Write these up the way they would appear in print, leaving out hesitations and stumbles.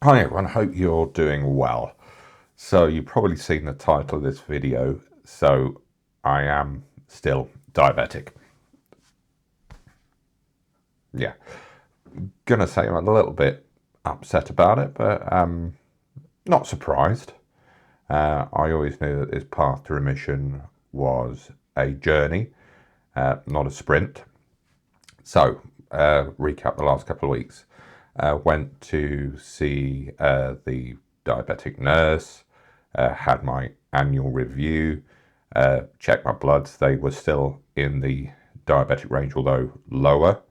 Hi everyone, hope you're doing well. So you've probably seen the title of this video. So I am still diabetic. Yeah, gonna say I'm a little bit upset about it, but not surprised. I always knew that this path to remission was a journey, not a sprint. So recap the last couple of weeks. Went to see the diabetic nurse, had my annual review, checked my bloods. They were still in the diabetic range, although lower.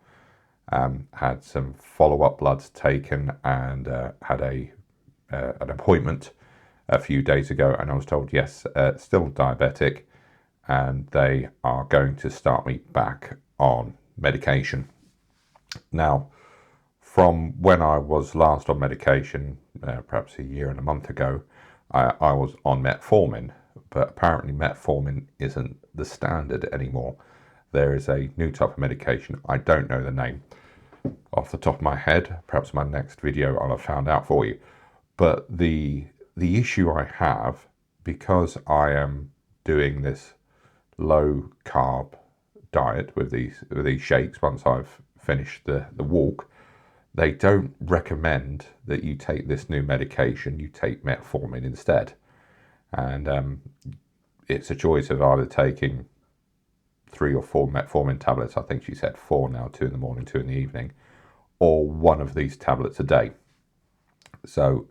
Had some follow-up bloods taken and had an appointment a few days ago, and I was told, yes, still diabetic, and they are going to start me back on medication. Now, from when I was last on medication, perhaps a year and a month ago, I was on metformin, but apparently metformin isn't the standard anymore. There is a new type of medication. I don't know the name off the top of my head. Perhaps my next video I'll have found out for you. But the issue I have, because I am doing this low carb diet with these shakes once I've finished the walk, they don't recommend that you take this new medication. You take metformin instead, and it's a choice of either taking 3 or 4 metformin tablets. I think she said 4 now, 2 in the morning, 2 in the evening, or one of these tablets a day. So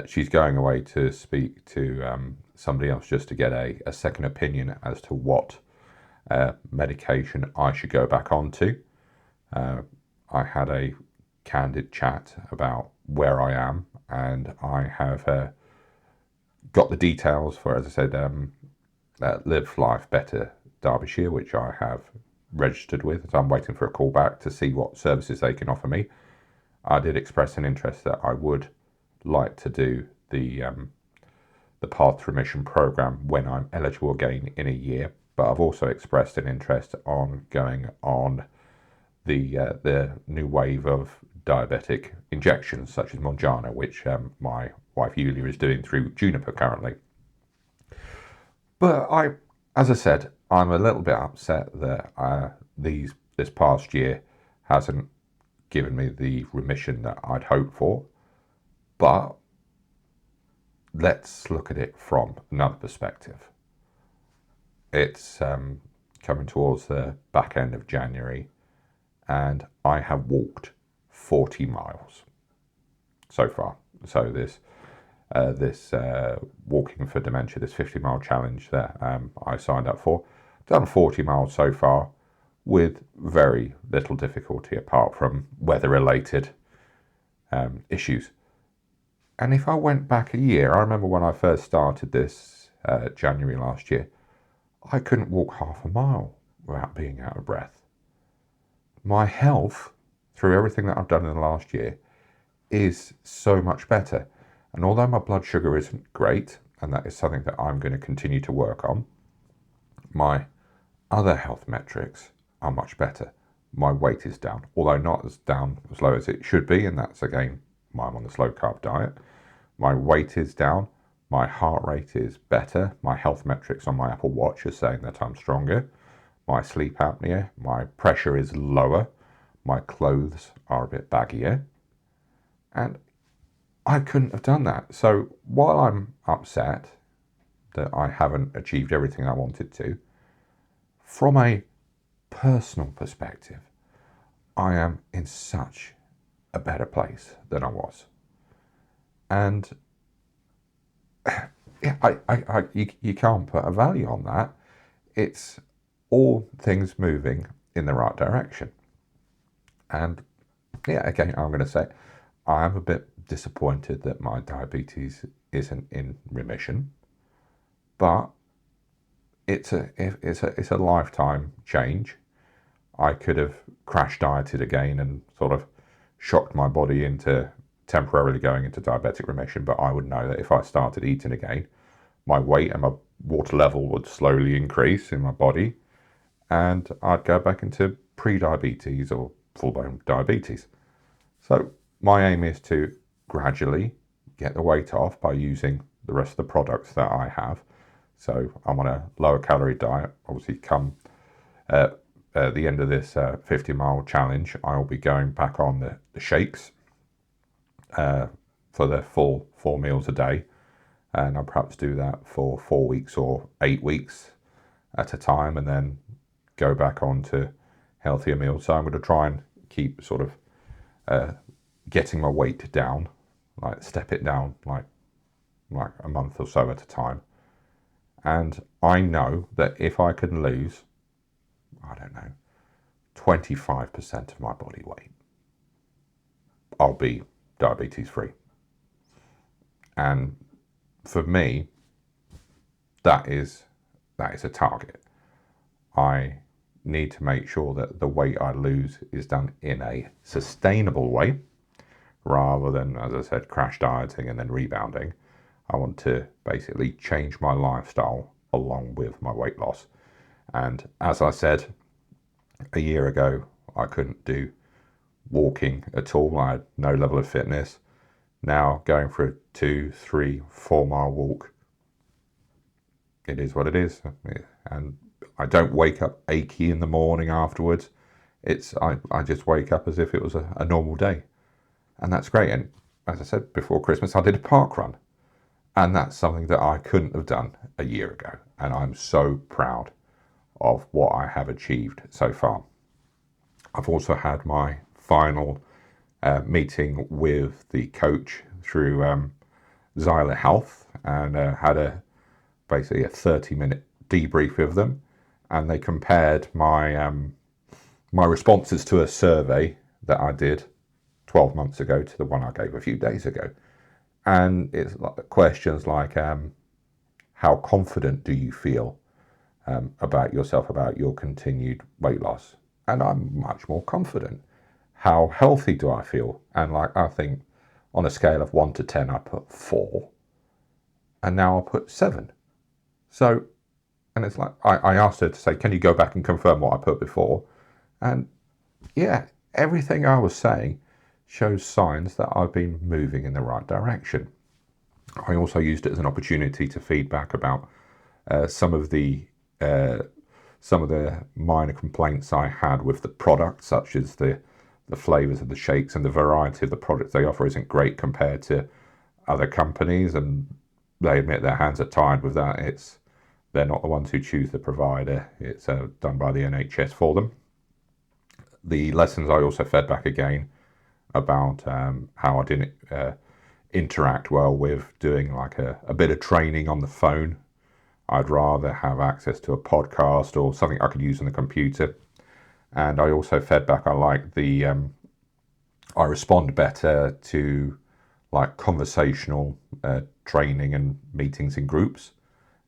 she's going away to speak to somebody else just to get a second opinion as to what medication I should go back onto. I had a candid chat about where I am, and I have got the details for, as I said, Live Life Better Derbyshire, which I have registered with. So I'm waiting for a call back to see what services they can offer me. I did express an interest that I would like to do the Path to Remission program when I'm eligible again in a year, but I've also expressed an interest on going on the new wave of diabetic injections such as Monjana, which my wife Yulia is doing through Juniper currently. But as I said, I'm a little bit upset that this past year hasn't given me the remission that I'd hoped for. But let's look at it from another perspective. It's coming towards the back end of January, and I have walked 40 miles so far. So this walking for dementia, this 50-mile challenge that I signed up for, done 40 miles so far with very little difficulty apart from weather-related issues. And if I went back a year, I remember when I first started this January last year, I couldn't walk half a mile without being out of breath. My health, through everything that I've done in the last year, is so much better. And although my blood sugar isn't great, and that is something that I'm going to continue to work on, my other health metrics are much better. My weight is down, although not as down as low as it should be, and that's again why I'm on the slow carb diet. My weight is down, my heart rate is better, my health metrics on my Apple Watch are saying that I'm stronger, my sleep apnea, my pressure is lower, my clothes are a bit baggier, and I couldn't have done that. So while I'm upset that I haven't achieved everything I wanted to, from a personal perspective, I am in such a better place than I was. And yeah, you can't put a value on that. It's all things moving in the right direction. And yeah, again, I'm going to say I am a bit disappointed that my diabetes isn't in remission, but it's a lifetime change. I could have crash dieted again and sort of shocked my body into temporarily going into diabetic remission, but I would know that if I started eating again, my weight and my water level would slowly increase in my body, and I'd go back into pre-diabetes or full-blown diabetes. So my aim is to gradually get the weight off by using the rest of the products that I have. So I'm on a lower calorie diet. Obviously, come the end of this 50-mile challenge, I'll be going back on the shakes for the full 4 meals a day. And I'll perhaps do that for 4 weeks or 8 weeks at a time, and then go back on to healthier meals. So I'm going to try and keep sort of getting my weight down, like step it down like a month or so at a time. And I know that if I can lose, I don't know, 25% of my body weight, I'll be diabetes free. And for me, that is a target. I need to make sure that the weight I lose is done in a sustainable way, rather than, as I said, crash dieting and then rebounding. I want to basically change my lifestyle along with my weight loss. And as I said, a year ago, I couldn't do walking at all. I had no level of fitness. Now, going for a 2, 3, 4 mile walk, it is what it is. And I don't wake up achy in the morning afterwards. I just wake up as if it was a normal day. And that's great. And as I said, before Christmas, I did a park run. And that's something that I couldn't have done a year ago. And I'm so proud of what I have achieved so far. I've also had my final meeting with the coach through Xyla Health, and had basically a 30-minute debrief with them. And they compared my responses to a survey that I did 12 months ago to the one I gave a few days ago. And it's like questions like, how confident do you feel about yourself, about your continued weight loss? And I'm much more confident. How healthy do I feel? And I think on a scale of 1 to 10, I put 4. And now I'll put 7. So, and it's like, I asked her to say, can you go back and confirm what I put before? And yeah, everything I was saying shows signs that I've been moving in the right direction. I also used it as an opportunity to feedback about some of the minor complaints I had with the product, such as the flavors of the shakes, and the variety of the products they offer isn't great compared to other companies, and they admit their hands are tied with that. They're not the ones who choose the provider. It's done by the NHS for them. The lessons I also fed back again about how I didn't interact well with doing like a bit of training on the phone. I'd rather have access to a podcast or something I could use on the computer. And I also fed back, I respond better to like conversational training and meetings in groups.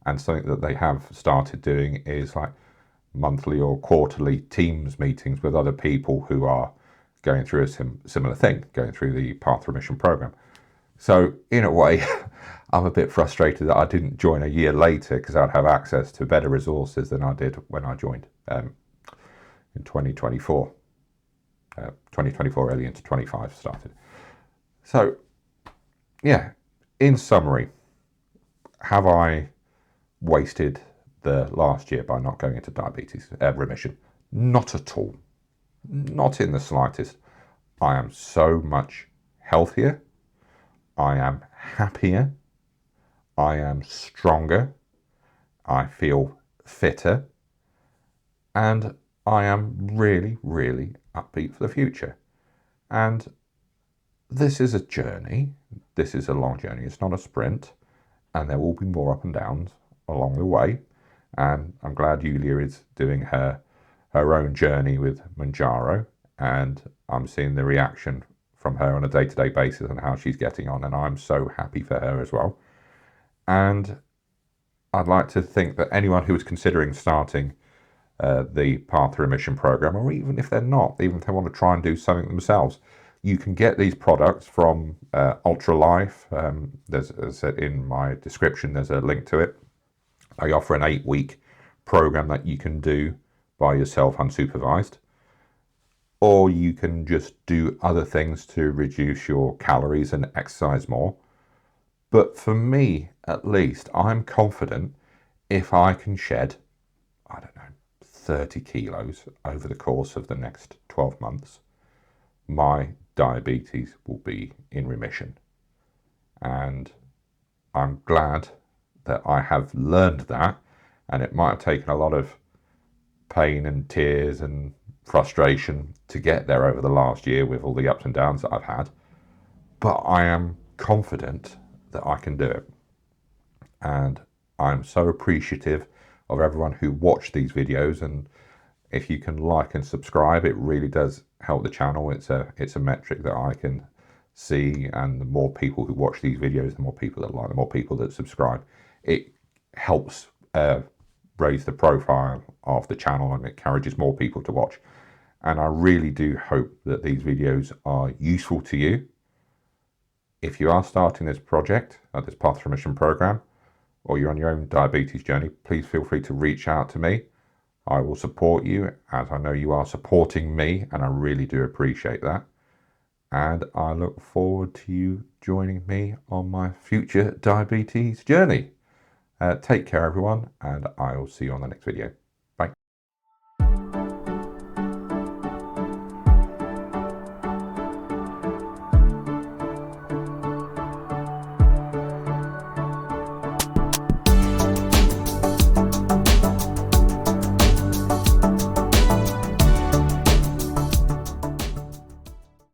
And something that they have started doing is like monthly or quarterly Teams meetings with other people who are going through a similar thing, going through the Path Remission program. So in a way, I'm a bit frustrated that I didn't join a year later, because I'd have access to better resources than I did when I joined in 2024. 2024, early into 25 started. So yeah, in summary, have I wasted the last year by not going into diabetes remission? Not at all. Not in the slightest. I am so much healthier. I am happier. I am stronger. I feel fitter. And I am really, really upbeat for the future. And this is a journey. This is a long journey. It's not a sprint. And there will be more up and downs along the way. And I'm glad Yulia is doing her own journey with Manjaro. And I'm seeing the reaction from her on a day-to-day basis and how she's getting on. And I'm so happy for her as well. And I'd like to think that anyone who is considering starting the Path to Remission program, or even if they're not, even if they want to try and do something themselves, you can get these products from Altralife. There's, as I said in my description, there's a link to it. I offer an 8-week program that you can do by yourself unsupervised. or you can just do other things to reduce your calories and exercise more. But for me, at least, I'm confident if I can shed, I don't know, 30 kilos over the course of the next 12 months, my diabetes will be in remission. And I'm glad that I have learned that, and it might have taken a lot of pain and tears and frustration to get there over the last year with all the ups and downs that I've had. But I am confident that I can do it. And I'm so appreciative of everyone who watched these videos. And if you can like and subscribe, it really does help the channel. It's a metric that I can see, and the more people who watch these videos, the more people that like, the more people that subscribe, it helps raise the profile of the channel, and it encourages more people to watch. And I really do hope that these videos are useful to you. If you are starting this project, this Path to Remission program, or you're on your own diabetes journey, please feel free to reach out to me. I will support you, as I know you are supporting me, and I really do appreciate that. And I look forward to you joining me on my future diabetes journey. Take care, everyone, and I will see you on the next video.